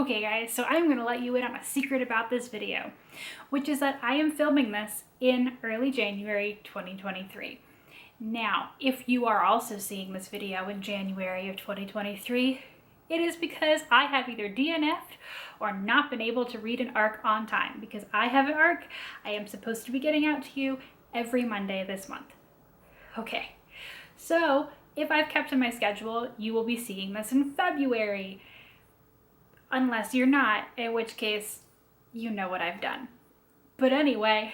Okay guys, so I'm going to let you in on a secret about this video, which is that I am filming this in early January 2023. Now, if you are also seeing this video in January of 2023, it is because I have either DNF'd or not been able to read an ARC on time, because I have an ARC I am supposed to be getting out to you every Monday this month. Okay, so if I've kept to my schedule, you will be seeing this in February. Unless you're not, in which case, you know what I've done. But anyway,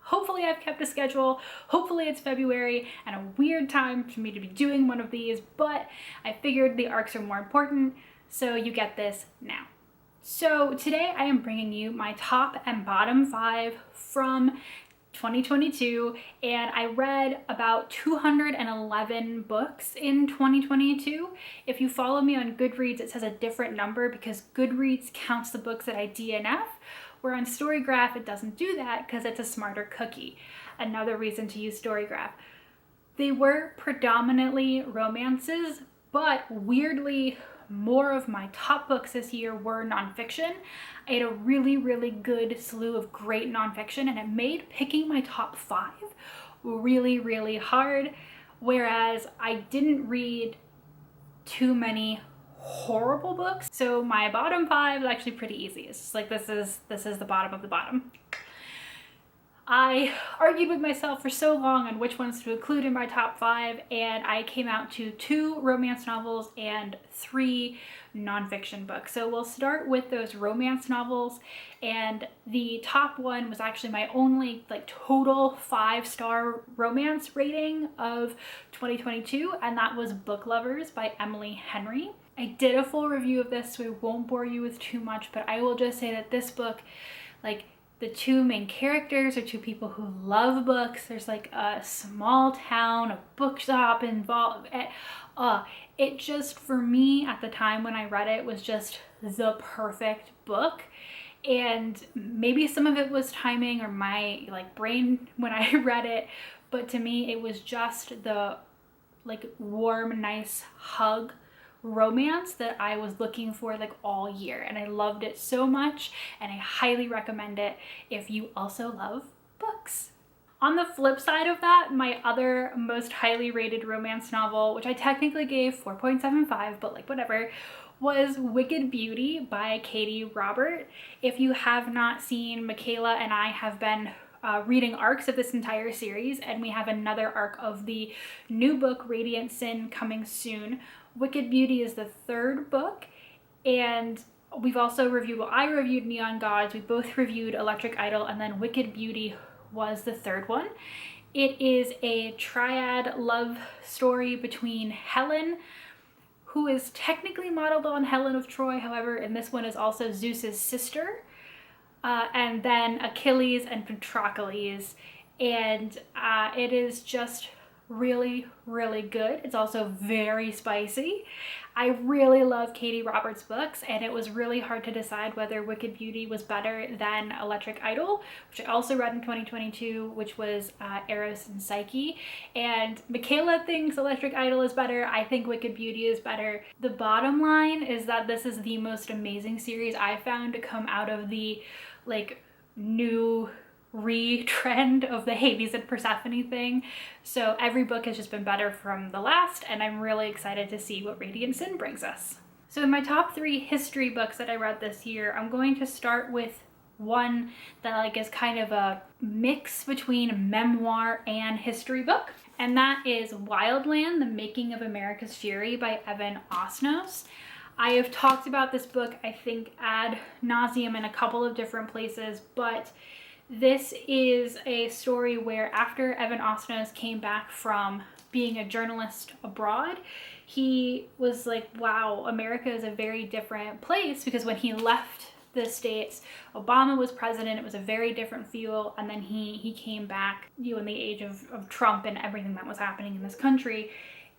hopefully I've kept a schedule. Hopefully it's February and a weird time for me to be doing one of these, but I figured the ARCs are more important, so you get this now. So today I am bringing you my top and bottom 5 from 2022, and I read about 211 books in 2022. If you follow me on Goodreads, it says a different number because Goodreads counts the books that I DNF, where on Storygraph it doesn't do that because it's a smarter cookie. Another reason to use Storygraph. They were predominantly romances, but weirdly, more of my top books this year were nonfiction. I had a really good slew of great nonfiction, and it made picking my top 5 really hard, whereas I didn't read too many horrible books. So my bottom 5 is actually pretty easy. It's just like this is the bottom of the bottom. I argued with myself for so long on which ones to include in my top 5, and I came out to 2 romance novels and 3 nonfiction books. So we'll start with those romance novels, and the top one was actually my only total 5-star romance rating of 2022, and that was Book Lovers by Emily Henry. I did a full review of this, so I won't bore you with too much, but I will just say that this book, the 2 main characters are 2 people who love books. There's a small town, a bookshop involved. It just, for me at the time when I read it, was just the perfect book. And maybe some of it was timing or my brain when I read it, but to me it was just the warm, nice hug romance that I was looking for all year, and I loved it so much, and I highly recommend it if you also love books. On the flip side of that, my other most highly rated romance novel, which I technically gave 4.75, but whatever, was Wicked Beauty by Katie Robert. If you have not seen, Michaela and I have been reading arcs of this entire series, and we have another arc of the new book Radiant Sin coming soon. Wicked Beauty is the 3rd book, and we've also reviewed, I reviewed Neon Gods, we both reviewed Electric Idol, and then Wicked Beauty was the 3rd one. It is a triad love story between Helen, who is technically modeled on Helen of Troy, however in this one is also Zeus's sister, and then Achilles and Patroclus, and it is just really good. It's also very spicy. I really love Katie Roberts' books, and it was really hard to decide whether Wicked Beauty was better than Electric Idol, which I also read in 2022, which was Eros and Psyche. And Michaela thinks Electric Idol is better. I think Wicked Beauty is better. The bottom line is that this is the most amazing series I found to come out of the new re-trend of the Hades and Persephone thing. So every book has just been better from the last, and I'm really excited to see what Radiant Sin brings us. So in my top 3 history books that I read this year, I'm going to start with one that is kind of a mix between memoir and history book, and that is Wildland: The Making of America's Fury by Evan Osnos. I have talked about this book, I think, ad nauseum in a couple of different places, but this is a story where after Evan Osnos came back from being a journalist abroad, he was like, wow, America is a very different place, because when he left the States, Obama was president, it was a very different feel, and then he came back, in the age of Trump and everything that was happening in this country.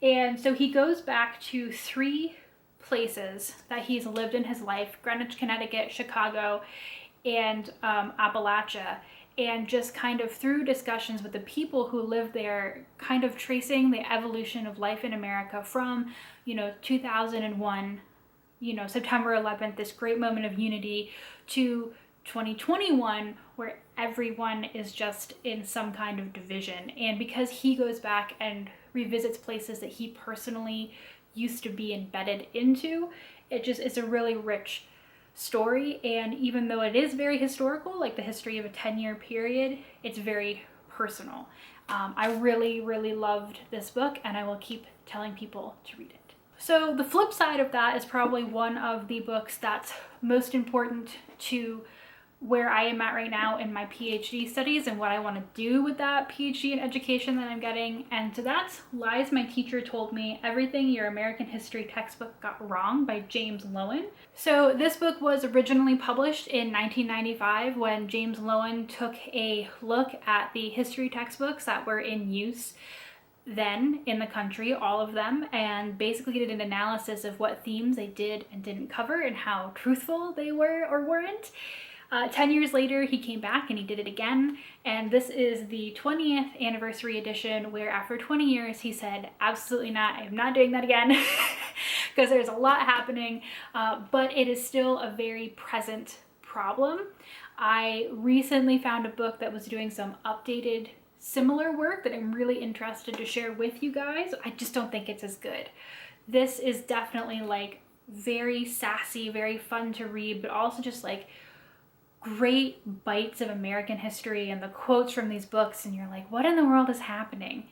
And so he goes back to 3 places that he's lived in his life: Greenwich, Connecticut, Chicago, and Appalachia, and just kind of through discussions with the people who live there, kind of tracing the evolution of life in America from 2001 September 11th, this great moment of unity, to 2021 where everyone is just in some kind of division. And because he goes back and revisits places that he personally used to be embedded into, it's a really rich story. And even though it is very historical, like the history of a 10-year period, it's very personal. I really, really loved this book, and I will keep telling people to read it. So the flip side of that is probably one of the books that's most important to where I am at right now in my PhD studies and what I want to do with that PhD in education that I'm getting. And so that's Lies My Teacher Told Me: Everything Your American History Textbook Got Wrong by James Loewen. So this book was originally published in 1995 when James Loewen took a look at the history textbooks that were in use then in the country, all of them, and basically did an analysis of what themes they did and didn't cover and how truthful they were or weren't. 10 years later, he came back and he did it again. And this is the 20th anniversary edition where after 20 years, he said, absolutely not, I am not doing that again, because there's a lot happening, but it is still a very present problem. I recently found a book that was doing some updated similar work that I'm really interested to share with you guys. I just don't think it's as good. This is definitely like very sassy, very fun to read, but also just like great bites of American history and the quotes from these books, and you're like, what in the world is happening?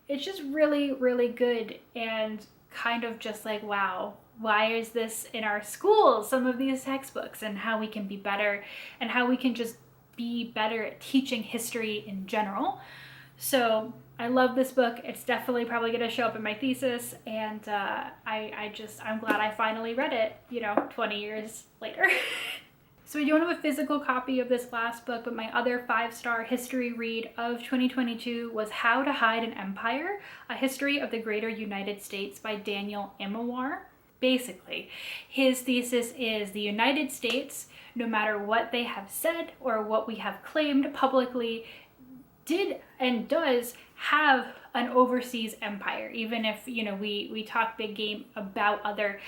It's just really, really good, and kind of just like, wow, why is this in our schools, some of these textbooks, and how we can be better and how we can just be better at teaching history in general. So I love this book. It's definitely probably going to show up in my thesis, and I'm glad I finally read it, 20 years later. So I don't have a physical copy of this last book, but my other 5-star history read of 2022 was How to Hide an Empire: A History of the Greater United States by Daniel Immerwahr. Basically, his thesis is the United States, no matter what they have said or what we have claimed publicly, did and does have an overseas empire. Even if, we talk big game about other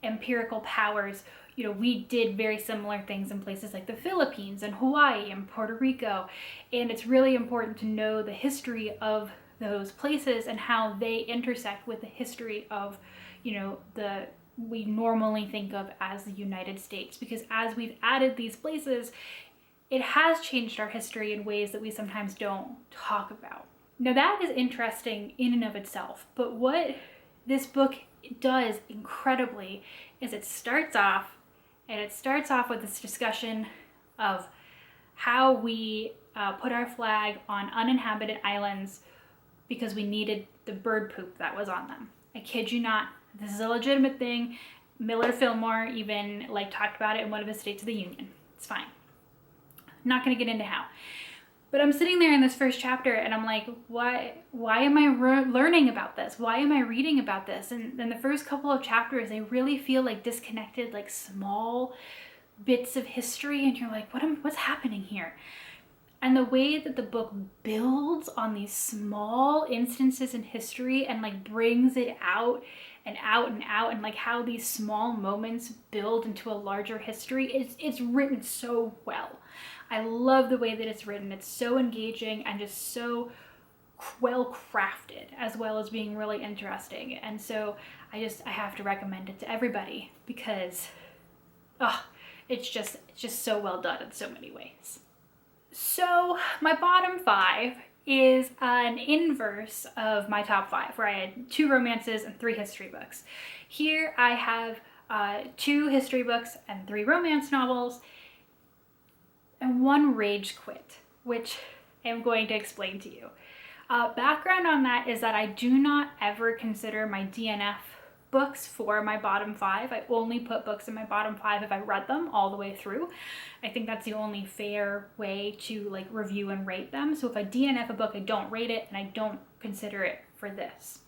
empirical powers, we did very similar things in places like the Philippines and Hawaii and Puerto Rico. And it's really important to know the history of those places and how they intersect with the history of, we normally think of as the United States. Because as we've added these places, it has changed our history in ways that we sometimes don't talk about. Now that is interesting in and of itself, but what this book does incredibly is it starts off with this discussion of how we put our flag on uninhabited islands because we needed the bird poop that was on them. I kid you not, this is a legitimate thing. Millard Fillmore even talked about it in one of his States of the Union. It's fine. I'm not going to get into how. But I'm sitting there in this first chapter and I'm like, why am I learning about this? Why am I reading about this? And then the first couple of chapters, they really feel like disconnected, like small bits of history. And you're like, what's happening here? And the way that the book builds on these small instances in history and brings it out and out and out, and how these small moments build into a larger history, it's written so well. I love the way that it's written. It's so engaging and just so well crafted, as well as being really interesting. And so I have to recommend it to everybody because it's just so well done in so many ways. So my bottom 5 is an inverse of my top 5, where I had 2 romances and 3 history books. Here I have 2 history books and 3 romance novels, and 1 rage quit, which I'm going to explain to you. Background on that is that I do not ever consider my DNF books for my bottom 5. I only put books in my bottom 5 if I read them all the way through. I think that's the only fair way to review and rate them. So if I DNF a book, I don't rate it and I don't consider it for this.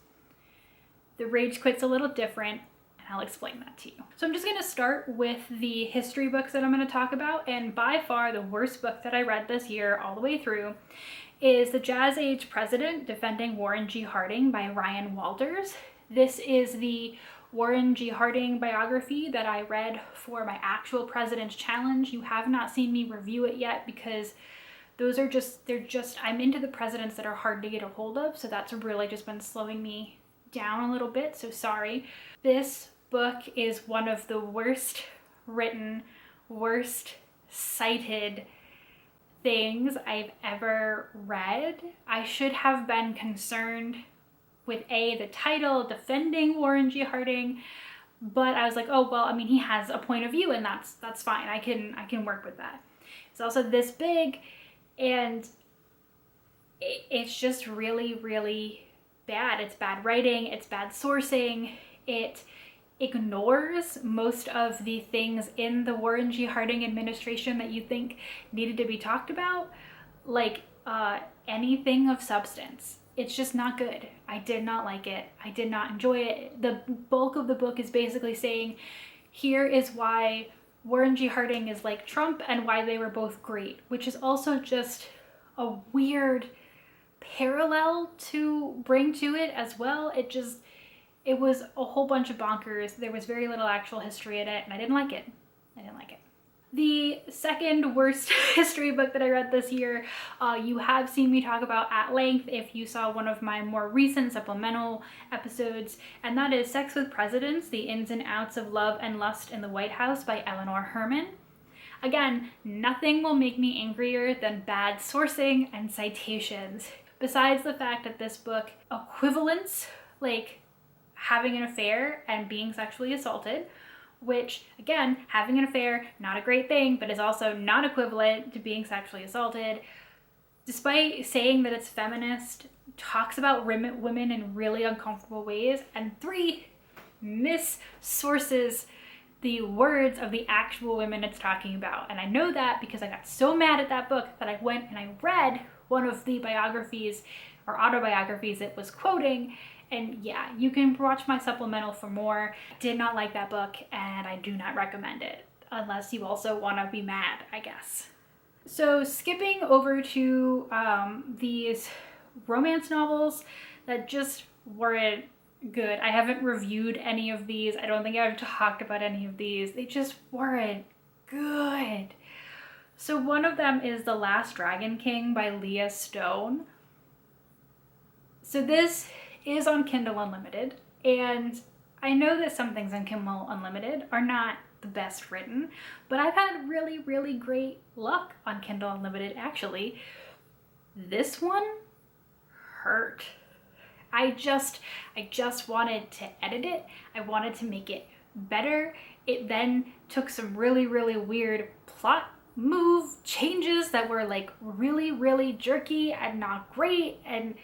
The rage quit's a little different, and I'll explain that to you. So I'm just going to start with the history books that I'm going to talk about, and by far the worst book that I read this year all the way through is The Jazz Age President: Defending Warren G. Harding by Ryan Walters. This is the Warren G. Harding biography that I read for my actual President's Challenge. You have not seen me review it yet because those are I'm into the presidents that are hard to get a hold of, so that's really just been slowing me down a little bit, so sorry. This book is one of the worst written, worst cited things I've ever read. I should have been concerned with the title, defending Warren G. Harding, but I was like, oh well, I mean, he has a point of view, and that's fine. I can work with that. It's also this big, and it's just really, really bad. It's bad writing, it's bad sourcing, it ignores most of the things in the Warren G. Harding administration that you think needed to be talked about, like anything of substance. It's just not good. I did not like it. I did not enjoy it. The bulk of the book is basically saying, here is why Warren G. Harding is like Trump and why they were both great, which is also just a weird parallel to bring to it as well. It was a whole bunch of bonkers. There was very little actual history in it, and I didn't like it. The second worst history book that I read this year, you have seen me talk about at length if you saw one of my more recent supplemental episodes, and that is Sex with Presidents: The Ins and Outs of Love and Lust in the White House by Eleanor Herman. Again, nothing will make me angrier than bad sourcing and citations. Besides the fact that this book equivalents, like, having an affair and being sexually assaulted, which, again, having an affair, not a great thing, but is also not equivalent to being sexually assaulted. Despite saying that it's feminist, talks about women in really uncomfortable ways, and 3, missources the words of the actual women it's talking about. And I know that because I got so mad at that book that I went and I read one of the biographies or autobiographies it was quoting. And yeah, you can watch my supplemental for more. I did not like that book, and I do not recommend it, unless you also want to be mad, I guess. So skipping over to these romance novels that just weren't good. I haven't reviewed any of these. I don't think I've talked about any of these. They just weren't good. So one of them is The Last Dragon King by Leah Stone. So this is on Kindle Unlimited, and I know that some things on Kindle Unlimited are not the best written, but I've had really, really great luck on Kindle Unlimited, actually. This one hurt. I just wanted to edit it. I wanted to make it better. It then took some really, really weird plot move changes that were like really, really jerky and not great, and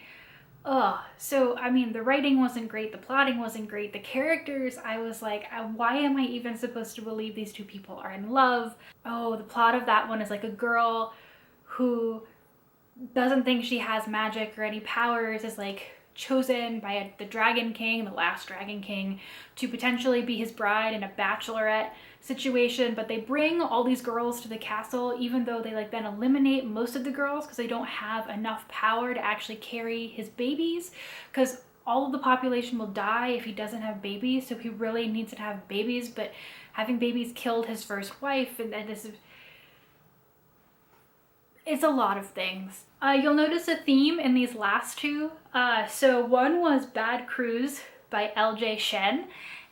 so I mean, the writing wasn't great, the plotting wasn't great, the characters, I was like, why am I even supposed to believe these two people are in love? Oh, the plot of that one is like a girl who doesn't think she has magic or any powers is like chosen by the Dragon King, the last Dragon King, to potentially be his bride in a bachelorette situation, but they bring all these girls to the castle, even though they like then eliminate most of the girls because they don't have enough power to actually carry his babies, because all of the population will die if he doesn't have babies, so he really needs to have babies, but having babies killed his first wife, and this is, it's a lot of things. You'll notice a theme in these last two. So one was Bad Cruise by L.J. Shen,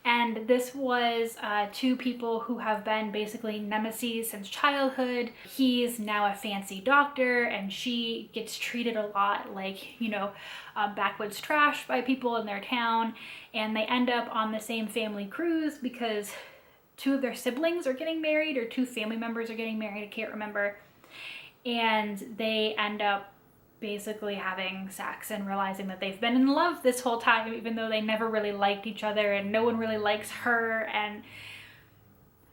and this was two people who have been basically nemesis since childhood. He's now a fancy doctor, and she gets treated a lot like, you know, backwoods trash by people in their town, and they end up on the same family cruise because 2 of their siblings are getting married, or 2 family members are getting married, I can't remember. And they end up basically having sex and realizing that they've been in love this whole time, even though they never really liked each other and no one really likes her. And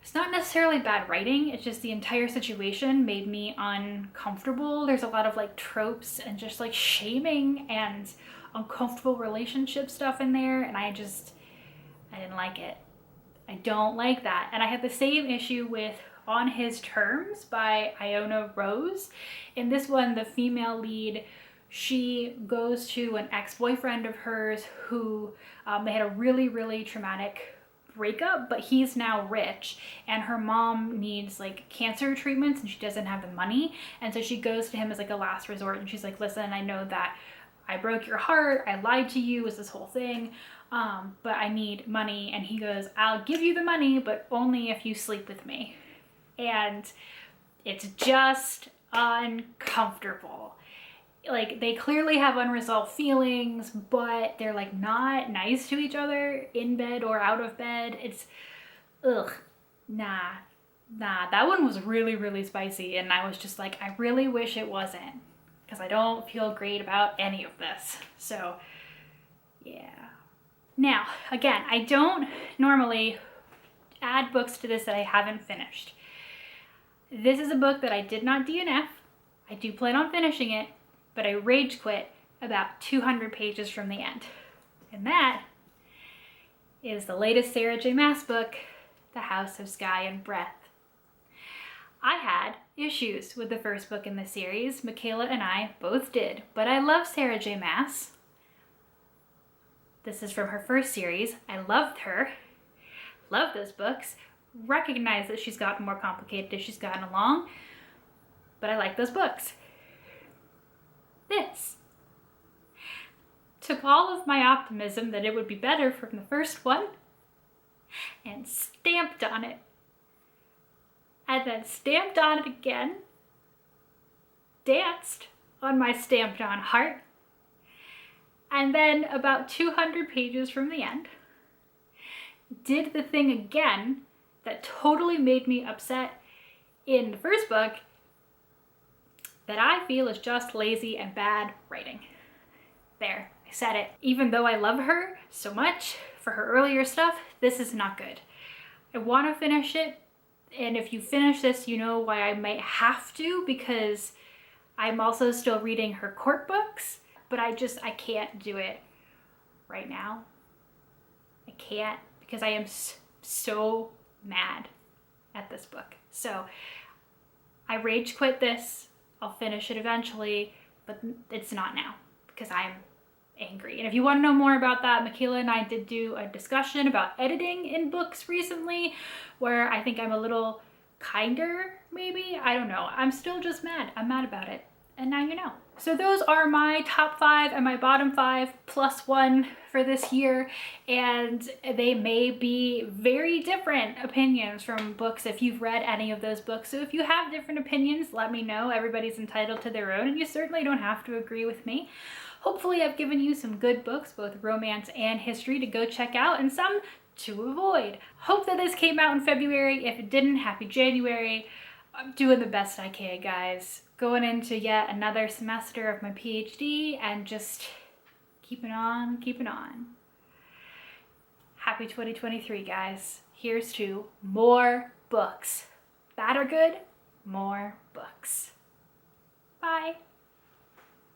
it's not necessarily bad writing, it's just the entire situation made me uncomfortable. There's a lot of like tropes and just like shaming and uncomfortable relationship stuff in there, and I didn't like it. I don't like that. And I had the same issue with On His Terms by Iona Rose. In this one, the female lead, she goes to an ex-boyfriend of hers who they had a really, really traumatic breakup, but he's now rich and her mom needs like cancer treatments and she doesn't have the money. And so she goes to him as like a last resort and she's like, listen, I know that I broke your heart, I lied to you, was this whole thing, but I need money. And he goes, I'll give you the money, but only if you sleep with me. And it's just uncomfortable. Like, they clearly have unresolved feelings, but they're like not nice to each other in bed or out of bed. It's, ugh, nah, that one was really, really spicy. And I was just like, I really wish it wasn't, because I don't feel great about any of this. So, yeah. Now, again, I don't normally add books to this that I haven't finished. This is a book that I did not DNF. I do plan on finishing it, but I rage quit about 200 pages from the end. And that is the latest Sarah J. Maas book, The House of Sky and Breath. I had issues with the first book in the series. Michaela and I both did, but I love Sarah J. Maas. This is from her first series. I loved her. Love those books. Recognize that she's gotten more complicated as she's gotten along, but I like those books. This took all of my optimism that it would be better from the first one and stamped on it. And then stamped on it again, danced on my stamped on heart, and then about 200 pages from the end, did the thing again that totally made me upset in the first book that I feel is just lazy and bad writing. There, I said it. Even though I love her so much for her earlier stuff, this is not good. I want to finish it, and if you finish this, you know why I might have to, because I'm also still reading her court books, but I can't do it right now. I can't, because I am so mad at this book. So I rage quit this. I'll finish it eventually, but it's not now because I'm angry. And if you want to know more about that, Michaela and I did do a discussion about editing in books recently, where I think I'm a little kinder, maybe. I don't know. I'm still just mad. I'm mad about it. And now you know. So those are my top 5 and my bottom 5 plus 1 for this year. And they may be very different opinions from books if you've read any of those books. So if you have different opinions, let me know. Everybody's entitled to their own, and you certainly don't have to agree with me. Hopefully I've given you some good books, both romance and history, to go check out, and some to avoid. Hope that this came out in February. If it didn't, happy January. I'm doing the best I can, guys. Going into yet another semester of my PhD and just keeping on, keeping on. Happy 2023, guys. Here's to more books. Bad or good, more books. Bye.